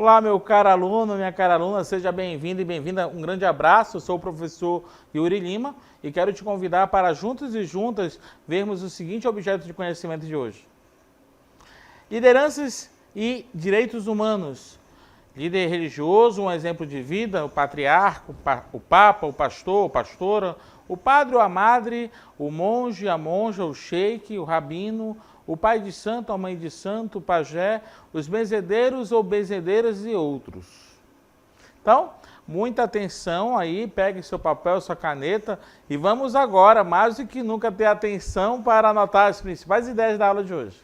Olá, meu caro aluno, minha cara aluna, seja bem-vindo e bem-vinda. Um grande abraço, eu sou o professor Yuri Lima e quero te convidar para juntos e juntas vermos o seguinte objeto de conhecimento de hoje. Lideranças e direitos humanos. Líder religioso, um exemplo de vida, o patriarca, o papa, o pastor, a pastora, o padre ou a madre, o monge, a monja, o sheik, o rabino, o pai de santo, a mãe de santo, o pajé, os benzedeiros ou benzedeiras e outros. Então, muita atenção aí, pegue seu papel, sua caneta e vamos agora, mais do que nunca, ter atenção para anotar as principais ideias da aula de hoje.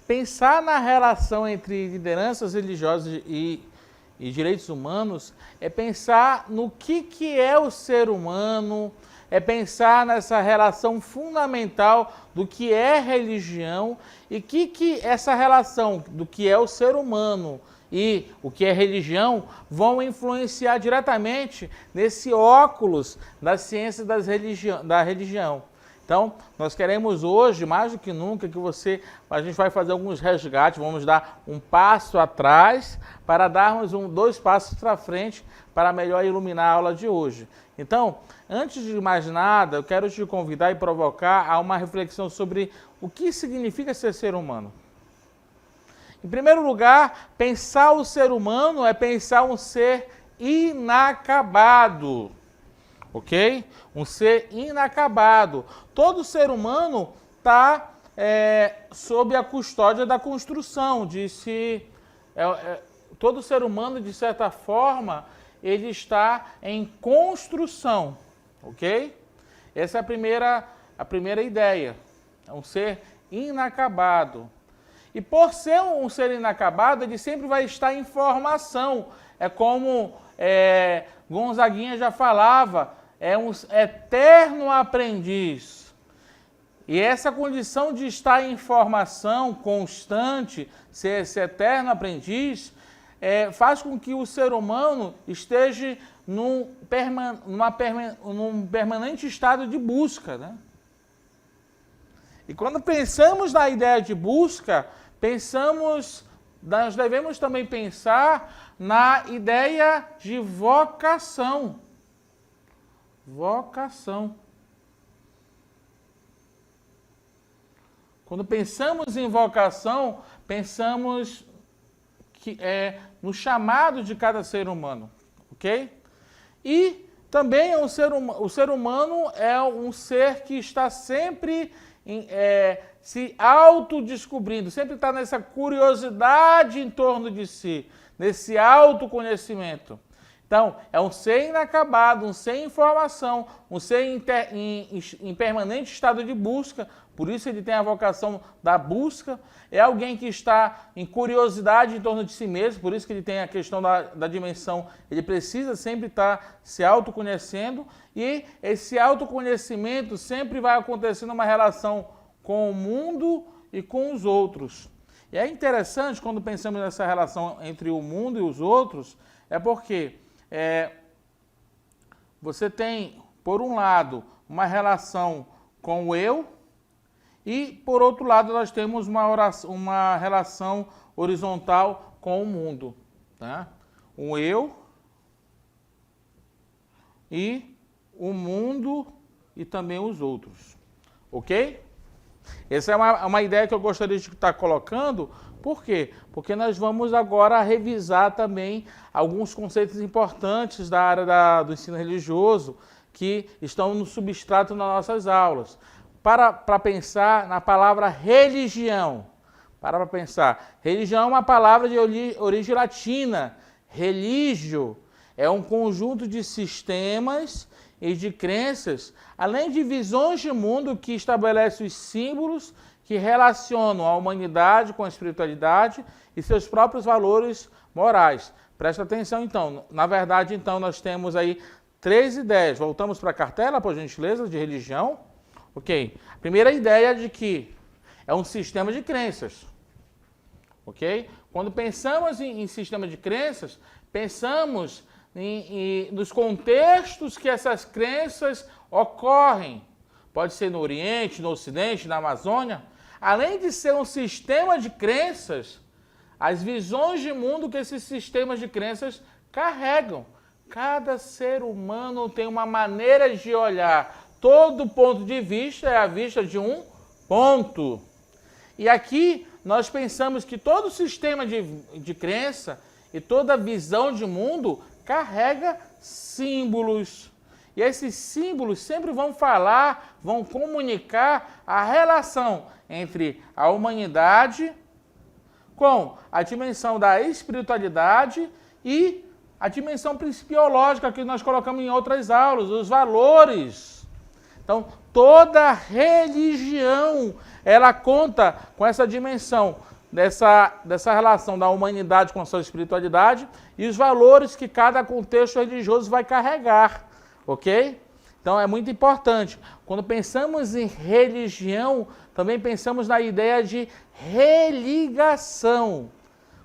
Pensar na relação entre lideranças religiosas e direitos humanos é pensar no que é o ser humano, é pensar nessa relação fundamental do que é religião e que essa relação do que é o ser humano e o que é religião vão influenciar diretamente nesse óculos da ciência da religião. Então, nós queremos hoje, mais do que nunca, que a gente vai fazer alguns resgates, vamos dar um passo atrás para darmos dois passos para frente para melhor iluminar a aula de hoje. Então, antes de mais nada, eu quero te convidar e provocar a uma reflexão sobre o que significa ser humano. Em primeiro lugar, pensar o ser humano é pensar um ser inacabado. Ok? Um ser inacabado. Todo ser humano está sob a custódia da construção. Todo ser humano, de certa forma, ele está em construção. Ok? Essa é a primeira ideia. É um ser inacabado. E por ser um ser inacabado, ele sempre vai estar em formação. É como Gonzaguinha já falava, é um eterno aprendiz. E essa condição de estar em formação constante, ser esse eterno aprendiz, faz com que o ser humano esteja num permanente estado de busca, né? E quando pensamos na ideia de busca, nós devemos também pensar na ideia de vocação. Vocação. Quando pensamos em vocação, pensamos no chamado de cada ser humano, ok? E também o ser humano é um ser que está sempre se autodescobrindo, sempre está nessa curiosidade em torno de si, nesse autoconhecimento. Então, é um ser inacabado, um ser em formação, um ser em permanente estado de busca, por isso ele tem a vocação da busca. É alguém que está em curiosidade em torno de si mesmo, por isso que ele tem a questão da dimensão, ele precisa sempre estar se autoconhecendo, e esse autoconhecimento sempre vai acontecer numa relação com o mundo e com os outros. E é interessante quando pensamos nessa relação entre o mundo e os outros, é porque você tem, por um lado, uma relação com o eu, e, por outro lado, nós temos uma relação horizontal com o mundo. Tá? O eu e o mundo e também os outros. Ok? Essa é uma ideia que eu gostaria de estar colocando. Por quê? Porque nós vamos agora revisar também alguns conceitos importantes da área do ensino religioso que estão no substrato nas nossas aulas. Para pensar na palavra religião. Para pensar. Religião é uma palavra de origem latina. Religio é um conjunto de sistemas e de crenças, além de visões de mundo que estabelece os símbolos que relacionam a humanidade com a espiritualidade e seus próprios valores morais. Presta atenção, então. Na verdade, então, nós temos aí 3 ideias. Voltamos para a cartela, por gentileza, de religião. Ok? A primeira ideia é de que é um sistema de crenças. Ok? Quando pensamos em sistema de crenças, pensamos nos contextos que essas crenças ocorrem. Pode ser no Oriente, no Ocidente, na Amazônia. Além de ser um sistema de crenças, as visões de mundo que esses sistemas de crenças carregam. Cada ser humano tem uma maneira de olhar. Todo ponto de vista é a vista de um ponto. E aqui nós pensamos que todo sistema de crença e toda visão de mundo carrega símbolos. E esses símbolos sempre vão falar, vão comunicar a relação entre a humanidade com a dimensão da espiritualidade e a dimensão principiológica que nós colocamos em outras aulas, os valores. Então, toda religião, ela conta com essa dimensão dessa relação da humanidade com a sua espiritualidade e os valores que cada contexto religioso vai carregar, ok? Então é muito importante. Quando pensamos em religião, também pensamos na ideia de religação.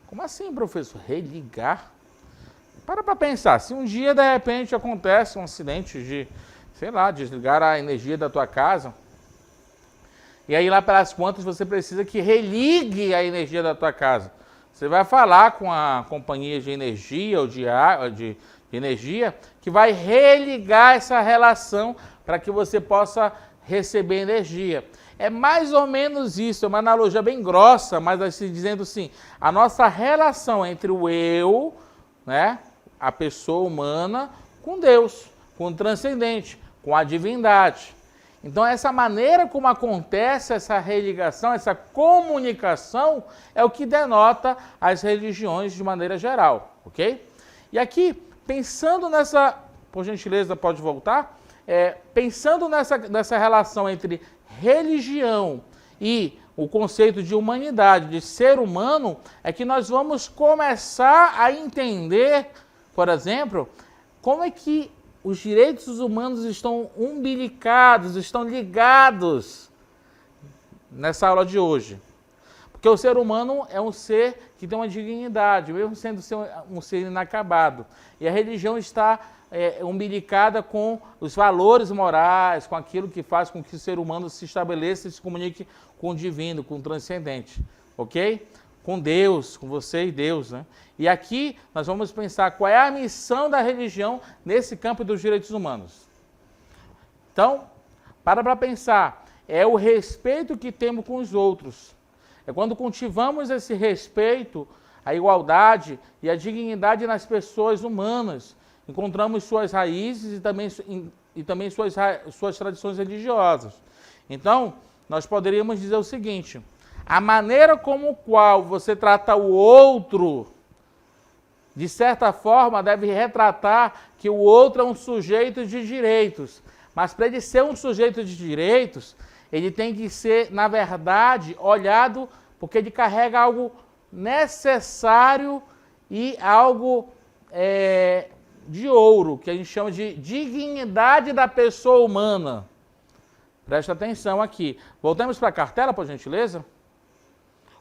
Como assim, professor? Religar? Para pensar, se um dia de repente acontece um acidente de, sei lá, desligar a energia da tua casa, e aí lá pelas contas você precisa que religue a energia da tua casa. Você vai falar com a companhia de energia ou de energia que vai religar essa relação para que você possa receber energia. É mais ou menos isso, é uma analogia bem grossa, mas assim, dizendo assim, a nossa relação entre o eu, né, a pessoa humana, com Deus, com o transcendente, com a divindade. Então, essa maneira como acontece essa religação, essa comunicação, é o que denota as religiões de maneira geral, ok? E aqui, pensando nessa, por gentileza, pode voltar, pensando nessa relação entre religião e o conceito de humanidade, de ser humano, é que nós vamos começar a entender, por exemplo, como é que os direitos humanos estão umbilicados, estão ligados nessa aula de hoje. Porque o ser humano é um ser que tem uma dignidade, mesmo sendo um ser inacabado. E a religião está umbilicada com os valores morais, com aquilo que faz com que o ser humano se estabeleça e se comunique com o divino, com o transcendente. Ok? Com Deus, com você e Deus, né? E aqui nós vamos pensar qual é a missão da religião nesse campo dos direitos humanos. Então, para pensar, é o respeito que temos com os outros. É quando cultivamos esse respeito, a igualdade e a dignidade nas pessoas humanas, encontramos suas raízes e também suas tradições religiosas. Então, nós poderíamos dizer o seguinte: a maneira como qual você trata o outro, de certa forma, deve retratar que o outro é um sujeito de direitos. Mas para ele ser um sujeito de direitos, ele tem que ser, na verdade, olhado porque ele carrega algo necessário e algo de ouro, que a gente chama de dignidade da pessoa humana. Presta atenção aqui. Voltamos para a cartela, por gentileza?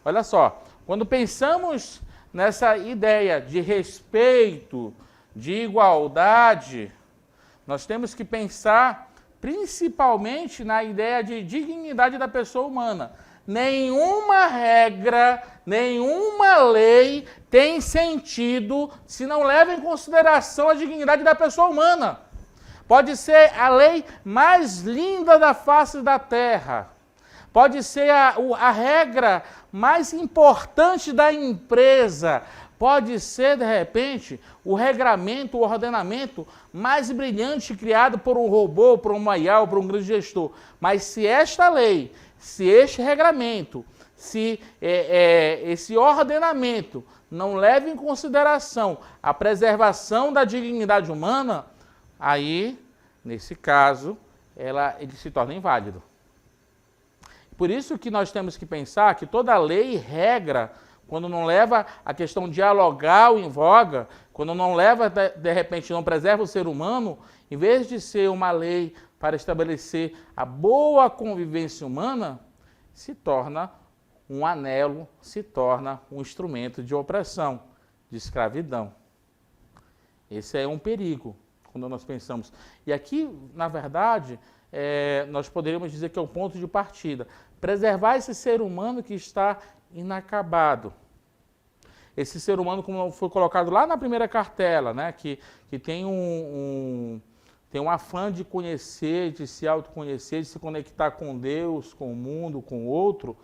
Olha só, quando pensamos nessa ideia de respeito, de igualdade, nós temos que pensar principalmente na ideia de dignidade da pessoa humana. Nenhuma regra, nenhuma lei tem sentido se não leva em consideração a dignidade da pessoa humana. Pode ser a lei mais linda da face da terra. Pode ser a regra mais importante da empresa. Pode ser, de repente, o regramento, o ordenamento mais brilhante criado por um robô, por uma IA, por um grande gestor. Mas se esta lei, se este regramento, se esse ordenamento não leva em consideração a preservação da dignidade humana, aí, nesse caso, ele se torna inválido. Por isso que nós temos que pensar que toda lei e regra, quando não leva a questão dialogal em voga, quando não leva, de repente, não preserva o ser humano, em vez de ser uma lei para estabelecer a boa convivência humana, se torna um anelo, se torna um instrumento de opressão, de escravidão. Esse é um perigo, quando nós pensamos. E aqui, na verdade, nós poderíamos dizer que é um ponto de partida. Preservar esse ser humano que está inacabado. Esse ser humano, como foi colocado lá na primeira cartela, né, que tem tem um afã de conhecer, de se autoconhecer, de se conectar com Deus, com o mundo, com o outro,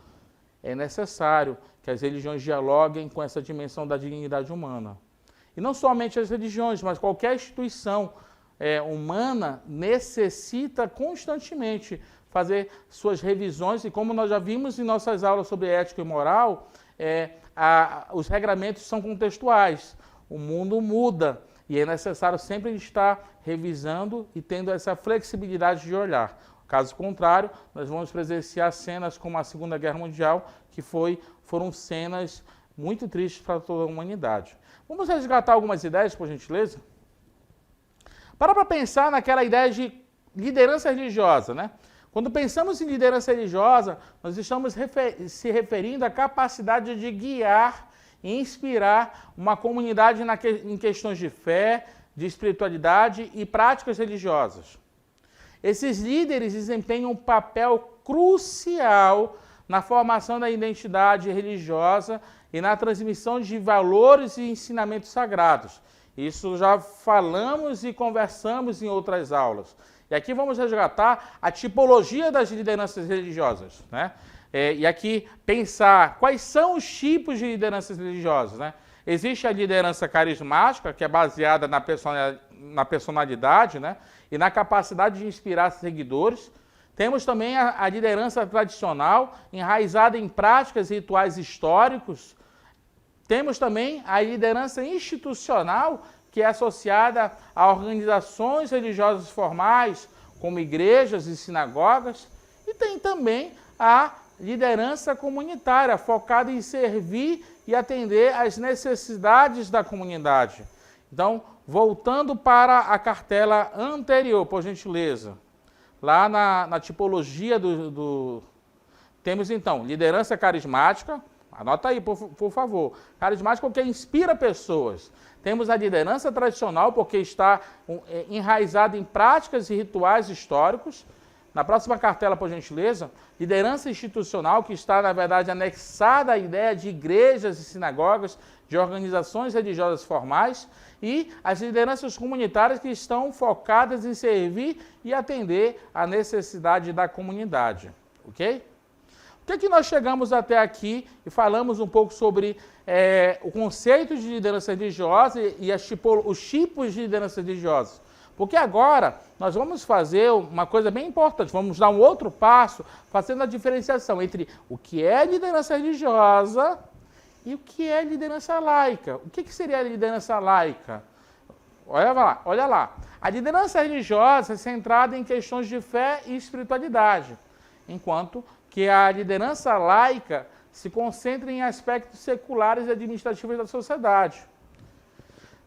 é necessário que as religiões dialoguem com essa dimensão da dignidade humana. E não somente as religiões, mas qualquer instituição humana necessita constantemente fazer suas revisões, e como nós já vimos em nossas aulas sobre ética e moral, os regramentos são contextuais. O mundo muda e é necessário sempre estar revisando e tendo essa flexibilidade de olhar. Caso contrário, nós vamos presenciar cenas como a Segunda Guerra Mundial, que foram cenas muito tristes para toda a humanidade. Vamos resgatar algumas ideias, por gentileza? Para pensar naquela ideia de liderança religiosa, né? Quando pensamos em liderança religiosa, nós estamos se referindo à capacidade de guiar e inspirar uma comunidade em questões de fé, de espiritualidade e práticas religiosas. Esses líderes desempenham um papel crucial na formação da identidade religiosa e na transmissão de valores e ensinamentos sagrados. Isso já falamos e conversamos em outras aulas. E aqui vamos resgatar a tipologia das lideranças religiosas, né? E aqui pensar quais são os tipos de lideranças religiosas, né? Existe a liderança carismática, que é baseada na personalidade, né? E na capacidade de inspirar seguidores. Temos também a liderança tradicional, enraizada em práticas e rituais históricos. Temos também a liderança institucional, que é associada a organizações religiosas formais, como igrejas e sinagogas. E tem também a liderança comunitária, focada em servir e atender às necessidades da comunidade. Então, voltando para a cartela anterior, por gentileza. Lá na tipologia temos, então, liderança carismática. Anota aí, por favor. Carismática porque inspira pessoas. Temos a liderança tradicional, porque está enraizada em práticas e rituais históricos. Na próxima cartela, por gentileza, liderança institucional, que está, na verdade, anexada à ideia de igrejas e sinagogas, de organizações religiosas formais, e as lideranças comunitárias, que estão focadas em servir e atender à necessidade da comunidade. Ok? Por que nós chegamos até aqui e falamos um pouco sobre o conceito de liderança religiosa e os tipos de liderança religiosa? Porque agora nós vamos fazer uma coisa bem importante, vamos dar um outro passo, fazendo a diferenciação entre o que é liderança religiosa e o que é liderança laica. O que seria a liderança laica? Olha lá. A liderança religiosa é centrada em questões de fé e espiritualidade, enquanto que a liderança laica se concentra em aspectos seculares e administrativos da sociedade.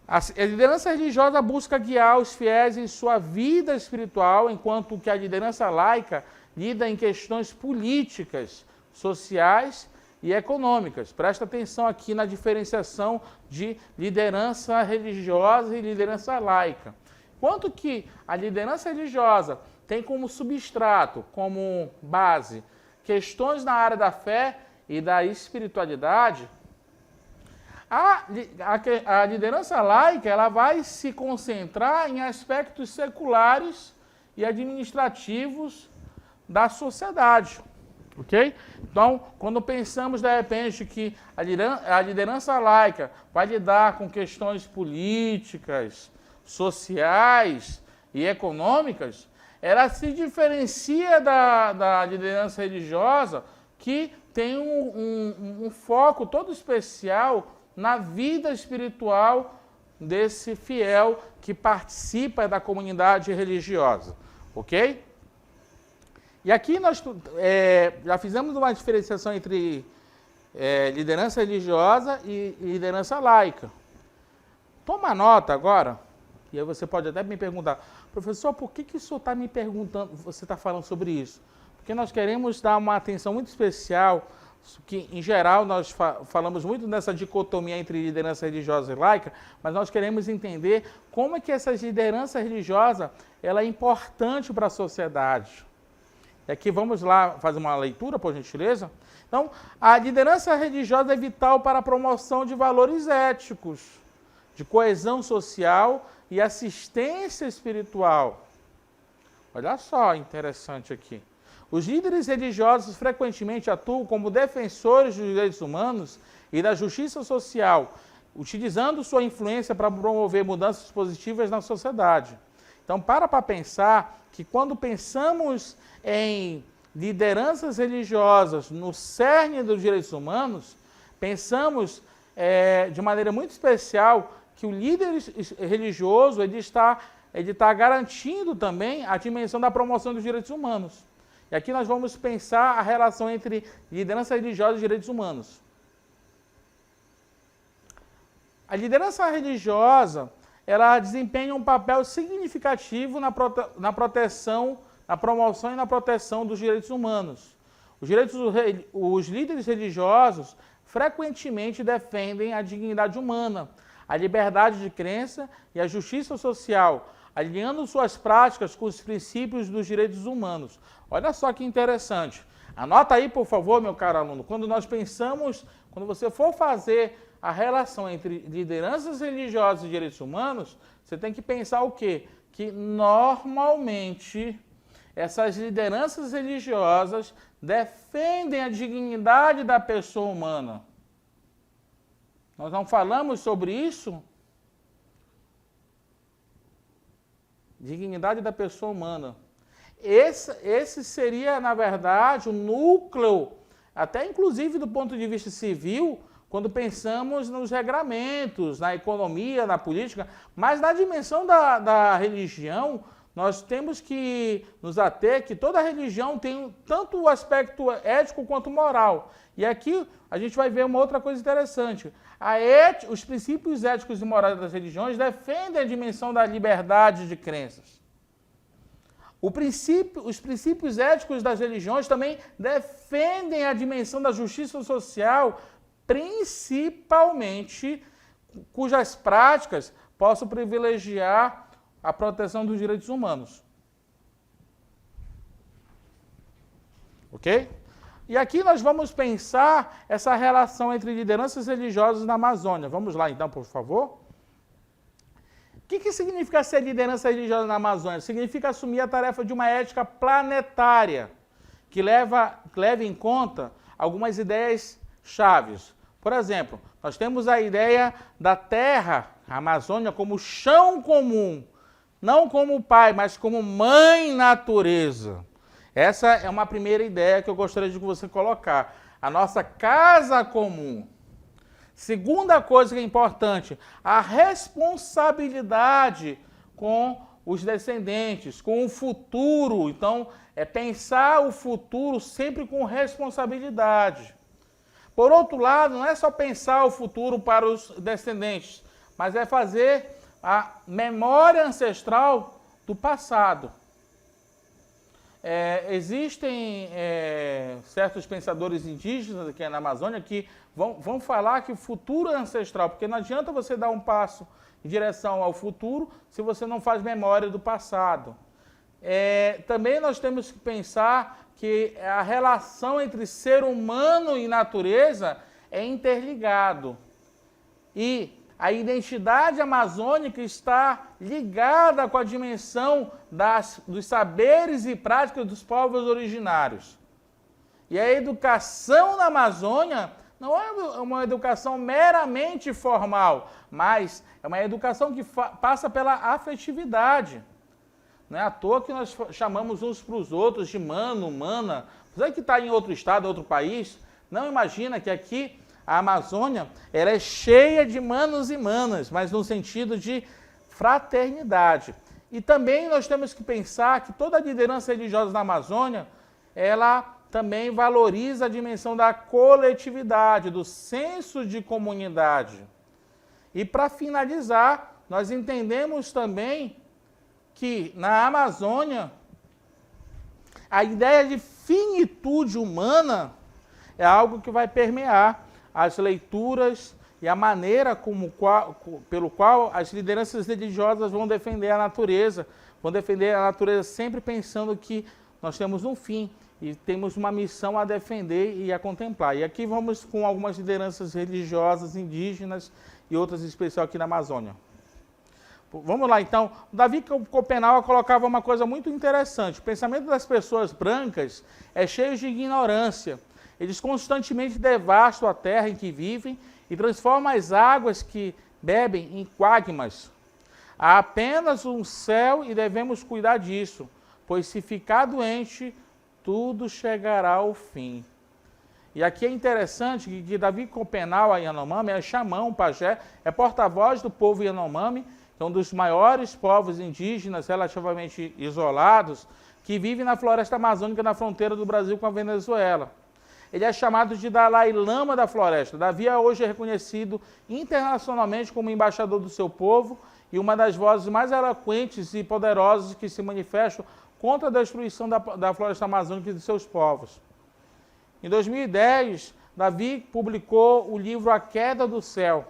A liderança religiosa busca guiar os fiéis em sua vida espiritual, enquanto que a liderança laica lida em questões políticas, sociais e econômicas. Presta atenção aqui na diferenciação de liderança religiosa e liderança laica. Enquanto que a liderança religiosa tem como substrato, como base, questões na área da fé e da espiritualidade, a liderança laica ela vai se concentrar em aspectos seculares e administrativos da sociedade. Ok? Então, quando pensamos, de repente, que a liderança laica vai lidar com questões políticas, sociais e econômicas, ela se diferencia da liderança religiosa, que tem um foco todo especial na vida espiritual desse fiel que participa da comunidade religiosa. Ok? E aqui nós já fizemos uma diferenciação entre liderança religiosa e liderança laica. Toma nota agora, e aí você pode até me perguntar, professor, por que o senhor está me perguntando, você está falando sobre isso? Porque nós queremos dar uma atenção muito especial que em geral nós falamos muito nessa dicotomia entre liderança religiosa e laica, mas nós queremos entender como é que essa liderança religiosa ela é importante para a sociedade. E aqui vamos lá fazer uma leitura, por gentileza. Então, a liderança religiosa é vital para a promoção de valores éticos, de coesão social e assistência espiritual. Olha só, interessante aqui. Os líderes religiosos frequentemente atuam como defensores dos direitos humanos e da justiça social, utilizando sua influência para promover mudanças positivas na sociedade. Então, para pensar que quando pensamos em lideranças religiosas no cerne dos direitos humanos, pensamos de maneira muito especial que o líder religioso ele está garantindo também a dimensão da promoção dos direitos humanos. E aqui nós vamos pensar a relação entre liderança religiosa e direitos humanos. A liderança religiosa, ela desempenha um papel significativo na proteção, na promoção e na proteção dos direitos humanos. Os líderes religiosos frequentemente defendem a dignidade humana, a liberdade de crença e a justiça social, alinhando suas práticas com os princípios dos direitos humanos. Olha só que interessante. Anota aí, por favor, meu caro aluno, quando você for fazer a relação entre lideranças religiosas e direitos humanos, você tem que pensar o quê? Que normalmente essas lideranças religiosas defendem a dignidade da pessoa humana. Nós não falamos sobre isso? Dignidade da pessoa humana. Esse seria, na verdade, o núcleo, até inclusive do ponto de vista civil, quando pensamos nos regramentos, na economia, na política, mas na dimensão da religião, nós temos que nos ater que toda religião tem tanto o aspecto ético quanto moral. E aqui a gente vai ver uma outra coisa interessante. Os princípios éticos e morais das religiões defendem a dimensão da liberdade de crenças. Os princípios éticos das religiões também defendem a dimensão da justiça social, principalmente cujas práticas possam privilegiar a proteção dos direitos humanos. Ok? E aqui nós vamos pensar essa relação entre lideranças religiosas na Amazônia. Vamos lá então, por favor. O que significa ser liderança religiosa na Amazônia? Significa assumir a tarefa de uma ética planetária, que leva em conta algumas ideias chaves. Por exemplo, nós temos a ideia da terra, a Amazônia, como chão comum, não como pai, mas como mãe natureza. Essa é uma primeira ideia que eu gostaria de você colocar. A nossa casa comum. Segunda coisa que é importante, a responsabilidade com os descendentes, com o futuro. Então, é pensar o futuro sempre com responsabilidade. Por outro lado, não é só pensar o futuro para os descendentes, mas é fazer a memória ancestral do passado. Existem certos pensadores indígenas aqui na Amazônia que vão falar que o futuro é ancestral, porque não adianta você dar um passo em direção ao futuro se você não faz memória do passado. Também nós temos que pensar que a relação entre ser humano e natureza é interligado. E a identidade amazônica está ligada com a dimensão dos saberes e práticas dos povos originários. E a educação na Amazônia não é uma educação meramente formal, mas é uma educação que passa pela afetividade. Não é à toa que nós chamamos uns para os outros de mano, mana. Você que está em outro estado, outro país, não imagina que aqui a Amazônia ela é cheia de manos e manas, mas no sentido de fraternidade. E também nós temos que pensar que toda a liderança religiosa na Amazônia, ela também valoriza a dimensão da coletividade, do senso de comunidade. E para finalizar, nós entendemos também que na Amazônia a ideia de finitude humana é algo que vai permear as leituras e a maneira pelo qual as lideranças religiosas vão defender a natureza sempre pensando que nós temos um fim e temos uma missão a defender e a contemplar. E aqui vamos com algumas lideranças religiosas indígenas e outras em especial aqui na Amazônia. Vamos lá, então. Davi Copenau colocava uma coisa muito interessante. O pensamento das pessoas brancas é cheio de ignorância. Eles constantemente devastam a terra em que vivem e transformam as águas que bebem em quagmas. Há apenas um céu e devemos cuidar disso, pois se ficar doente, tudo chegará ao fim. E aqui é interessante que Davi Copenau, a Yanomami, é xamã, um pajé, é porta-voz do povo Yanomami, que é um dos maiores povos indígenas relativamente isolados, que vive na floresta amazônica, na fronteira do Brasil com a Venezuela. Ele é chamado de Dalai Lama da floresta. Davi hoje é reconhecido internacionalmente como embaixador do seu povo e uma das vozes mais eloquentes e poderosas que se manifestam contra a destruição da floresta amazônica e de seus povos. Em 2010, Davi publicou o livro A Queda do Céu,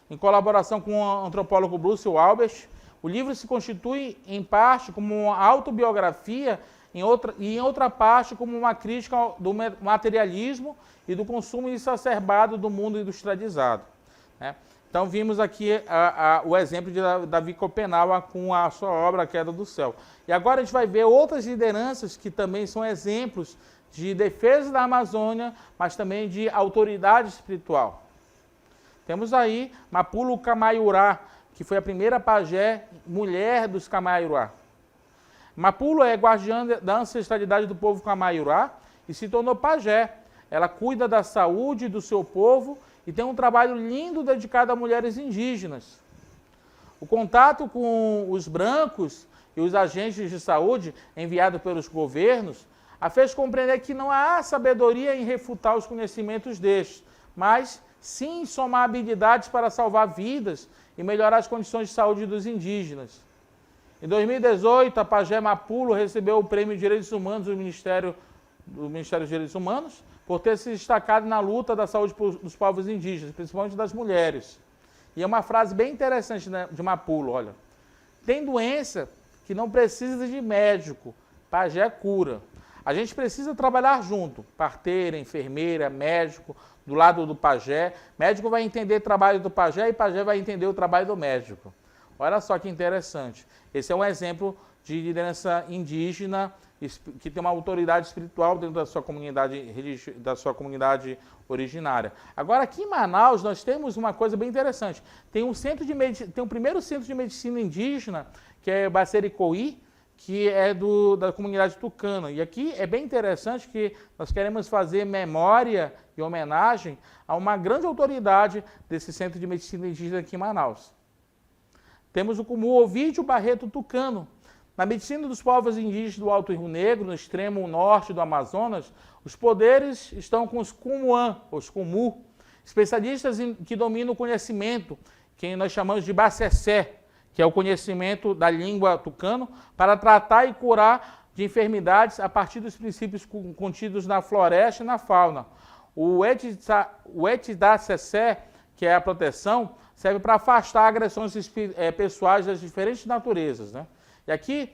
em colaboração com o antropólogo Bruce Albert. O livro se constitui, em parte, como uma autobiografia e em outra parte como uma crítica do materialismo e do consumo exacerbado do mundo industrializado. Né? Então, vimos aqui o exemplo de Davi Copenau com a sua obra A Queda do Céu. E agora a gente vai ver outras lideranças que também são exemplos de defesa da Amazônia, mas também de autoridade espiritual. Temos aí Mapulo Camaiurá, que foi a primeira pajé mulher dos Camaiurá. Mapulo é guardiã da ancestralidade do povo Camaiurá e se tornou pajé. Ela cuida da saúde do seu povo e tem um trabalho lindo dedicado a mulheres indígenas. O contato com os brancos e os agentes de saúde enviados pelos governos a fez compreender que não há sabedoria em refutar os conhecimentos destes, mas sim em somar habilidades para salvar vidas e melhorar as condições de saúde dos indígenas. Em 2018, a pajé Mapulo recebeu o Prêmio de Direitos Humanos do Ministério dos Direitos Humanos por ter se destacado na luta da saúde dos povos indígenas, principalmente das mulheres. E é uma frase bem interessante, né, de Mapulo, olha. Tem doença que não precisa de médico, pajé cura. A gente precisa trabalhar junto, parteira, enfermeira, médico, do lado do pajé. Médico vai entender o trabalho do pajé e pajé vai entender o trabalho do médico. Olha só que interessante. Esse é um exemplo de liderança indígena que tem uma autoridade espiritual dentro da sua comunidade originária. Agora, aqui em Manaus, nós temos uma coisa bem interessante. Tem um primeiro centro de medicina indígena, que é Bacericoí, que é da comunidade tucana. E aqui é bem interessante que nós queremos fazer memória e homenagem a uma grande autoridade desse centro de medicina indígena aqui em Manaus. Temos o Ovídio Barreto Tucano. Na medicina dos povos indígenas do Alto Rio Negro, no extremo norte do Amazonas, os poderes estão com os Cumuã, os Cumu, especialistas que dominam o conhecimento, que nós chamamos de Bacessé, que é o conhecimento da língua tucano, para tratar e curar de enfermidades a partir dos princípios contidos na floresta e na fauna. O Etidacessé, que é a proteção, serve para afastar agressões pessoais das diferentes naturezas, né? E aqui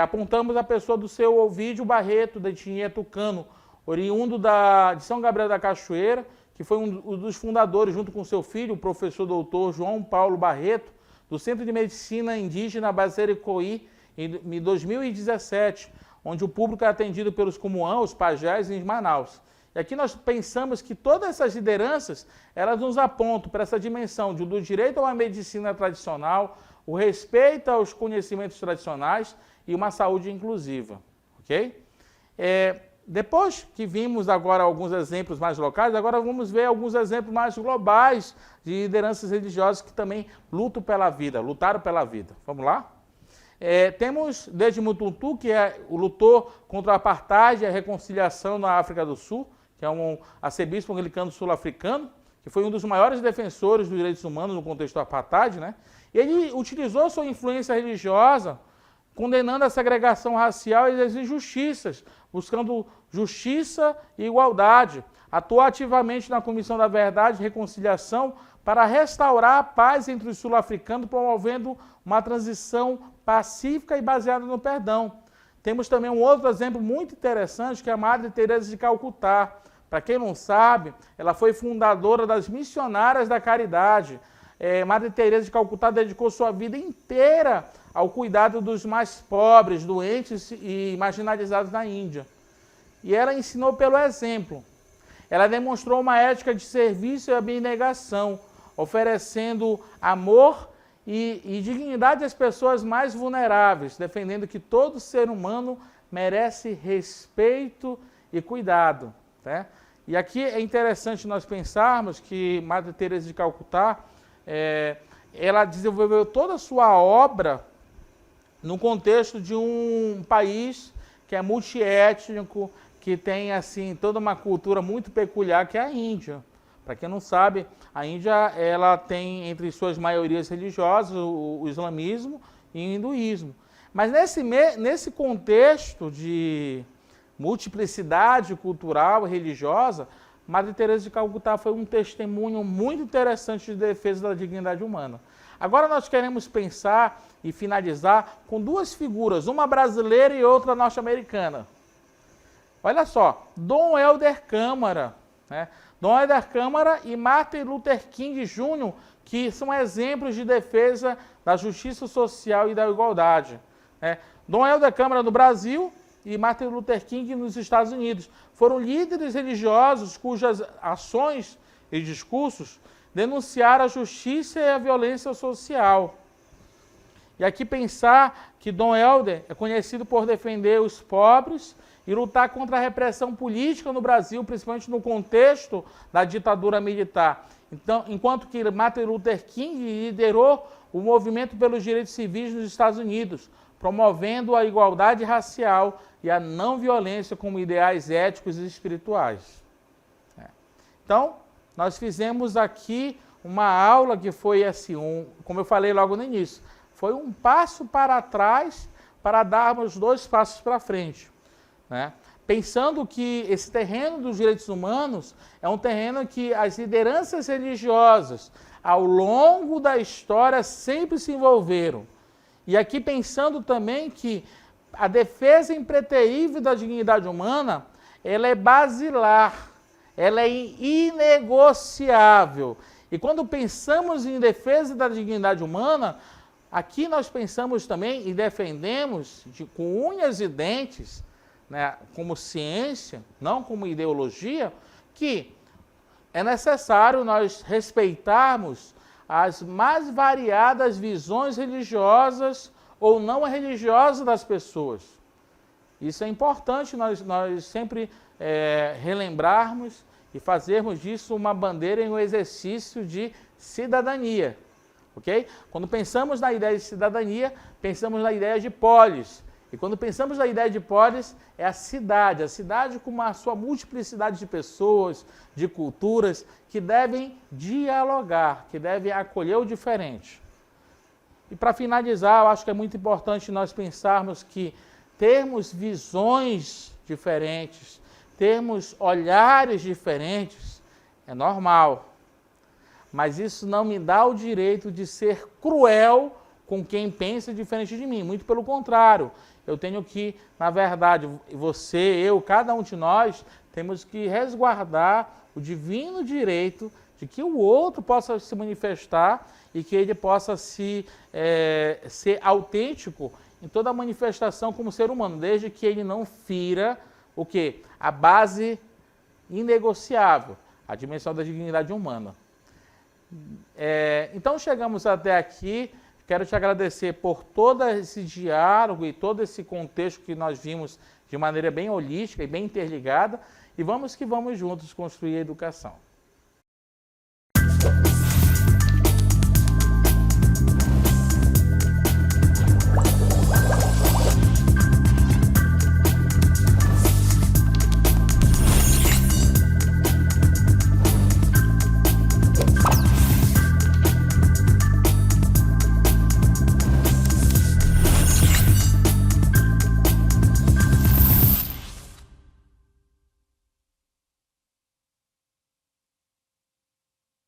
apontamos a pessoa do seu Ovídio Barreto, da etnia tucano, oriundo de São Gabriel da Cachoeira, que foi um dos fundadores, junto com seu filho, o professor doutor João Paulo Barreto, do Centro de Medicina Indígena Bacericoí, em 2017, onde o público é atendido pelos Cumuã, os pajés, em Manaus. E aqui nós pensamos que todas essas lideranças, elas nos apontam para essa dimensão do direito a uma medicina tradicional, o respeito aos conhecimentos tradicionais e uma saúde inclusiva, ok? Depois que vimos agora alguns exemplos mais locais, agora vamos ver alguns exemplos mais globais de lideranças religiosas que também lutaram pela vida. Vamos lá? Temos Desde Mutuntu, que lutou contra o apartheid e a reconciliação na África do Sul, que é um arcebispo anglicano sul-africano, que foi um dos maiores defensores dos direitos humanos no contexto do apartheid, né? Ele utilizou sua influência religiosa, condenando a segregação racial e as injustiças, buscando justiça e igualdade. Atuou ativamente na Comissão da Verdade e Reconciliação para restaurar a paz entre os sul-africanos, promovendo uma transição pacífica e baseada no perdão. Temos também um outro exemplo muito interessante, que é a Madre Teresa de Calcutá. Para quem não sabe, ela foi fundadora das Missionárias da Caridade. Madre Teresa de Calcutá dedicou sua vida inteira ao cuidado dos mais pobres, doentes e marginalizados na Índia. E ela ensinou pelo exemplo. Ela demonstrou uma ética de serviço e abnegação, oferecendo amor e dignidade às pessoas mais vulneráveis, defendendo que todo ser humano merece respeito e cuidado. Né? E aqui é interessante nós pensarmos que Madre Teresa de Calcutá, ela desenvolveu toda a sua obra no contexto de um país que é multiétnico, que tem assim toda uma cultura muito peculiar, que é a Índia. Para quem não sabe, a Índia ela tem entre suas maiorias religiosas o islamismo e o hinduísmo. Mas nesse contexto de multiplicidade cultural e religiosa, Madre Teresa de Calcutá foi um testemunho muito interessante de defesa da dignidade humana. Agora nós queremos pensar e finalizar com duas figuras, uma brasileira e outra norte-americana. Olha só, Dom Helder Câmara, né? Dom Helder Câmara e Martin Luther King Jr., que são exemplos de defesa da justiça social e da igualdade. Né? Dom Helder Câmara no Brasil e Martin Luther King nos Estados Unidos foram líderes religiosos cujas ações e discursos denunciaram a justiça e a violência social. E aqui pensar que Dom Helder é conhecido por defender os pobres e lutar contra a repressão política no Brasil, principalmente no contexto da ditadura militar. Então, enquanto que Martin Luther King liderou o movimento pelos direitos civis nos Estados Unidos, promovendo a igualdade racial e a não violência como ideais éticos e espirituais. Então, nós fizemos aqui uma aula que foi assim, como eu falei logo no início, foi um passo para trás para darmos 2 passos para frente. Né? Pensando que esse terreno dos direitos humanos é um terreno que as lideranças religiosas, ao longo da história, sempre se envolveram. E aqui pensando também que a defesa impreterível da dignidade humana, ela é basilar, ela é inegociável. E quando pensamos em defesa da dignidade humana, aqui nós pensamos também e defendemos com unhas e dentes, né, como ciência, não como ideologia, que é necessário nós respeitarmos as mais variadas visões religiosas ou não religiosas das pessoas. Isso é importante nós sempre relembrarmos e fazermos disso uma bandeira em um exercício de cidadania. Okay? Quando pensamos na ideia de cidadania, pensamos na ideia de polis. E quando pensamos na ideia de polis, é a cidade com a sua multiplicidade de pessoas, de culturas, que devem dialogar, que devem acolher o diferente. E para finalizar, eu acho que é muito importante nós pensarmos que termos visões diferentes, termos olhares diferentes, é normal. Mas isso não me dá o direito de ser cruel com quem pensa diferente de mim. Muito pelo contrário. Eu tenho que, na verdade, você, eu, cada um de nós, temos que resguardar o divino direito de que o outro possa se manifestar e que ele possa ser autêntico em toda a manifestação como ser humano, desde que ele não fira o quê? A base inegociável, a dimensão da dignidade humana. Então chegamos até aqui. Quero te agradecer por todo esse diálogo e todo esse contexto que nós vimos de maneira bem holística e bem interligada. E vamos que vamos juntos construir a educação.